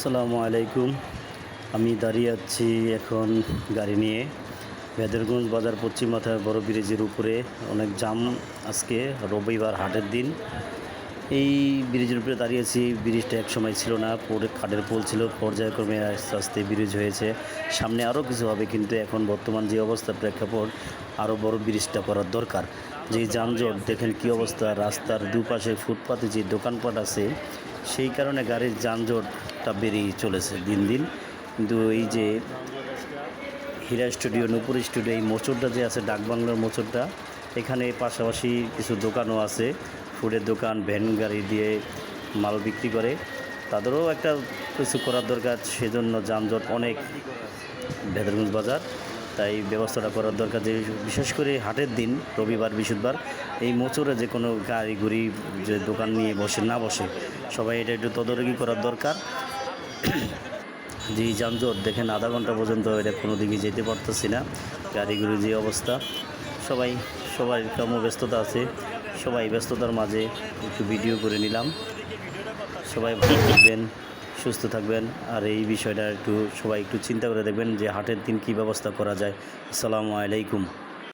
আসসালামু আলাইকুম। আমি দাঁড়িয়ে আছি এখন গাড়ি নিয়ে ভেদরগঞ্জ বাজার পশ্চিম মাথায় বড় ব্রিজের উপরে। অনেক জাম আজকে, রবিবার হাটের দিন। এই ব্রিজের উপরে দাঁড়িয়েছি। ব্রিজটা একসময় ছিল না, পরে খাটের পোল ছিল, পর্যায়ক্রমে আস্তে আস্তে ব্রিজ হয়েছে। সামনে আরও কিছু হবে, কিন্তু এখন বর্তমান যে অবস্থা প্রেক্ষাপট, আরও বড় ব্রিজটা করার দরকার। যে যানজট দেখেন কী অবস্থা, রাস্তার দুপাশে ফুটপাতে যে দোকানপাট আছে, সেই কারণে গাড়ির যানজটটা বেড়েই চলেছে দিন দিন। কিন্তু এই যে হীরা স্টুডিও, নূপুর স্টুডিও, এই মোচড়টা যে আছে, ডাকবাংলার মোচড়টা, এখানে পাশাপাশি কিছু দোকানও আছে, ফুডের দোকান, ভ্যান গাড়ি দিয়ে মাল বিক্রি করে। তাদেরও একটা কিছু করার দরকার, সেজন্য যানজট অনেক ভেদরগঞ্জ বাজার। তাই ব্যবস্থাটা করার দরকার, যে বিশেষ করে হাটের দিন, রবিবার বৃহস্পতিবার, এই মোচড়ে যে কোনো গাড়ি ঘুরি যে দোকান নিয়ে বসে না বসে, সবাই এটা একটু তদারকি করার দরকার। যে যানজট দেখেন, আধা ঘন্টা পর্যন্ত এটা কোনো দিকে যেতে পারতেছি না, গাড়িগুলির যে অবস্থা। সবাই কর্মব্যস্ততা আছে, সবাই ব্যস্ততার মাঝে একটু ভিডিও করে নিলাম। সবাই ভালো থাকবেন, সুস্থ থাকবেন, আর এই বিষয়টা সবাই একটু চিন্তা করে দেখবেন যে হাটের দিন কী ব্যবস্থা করা যায়। আসসালামু আলাইকুম।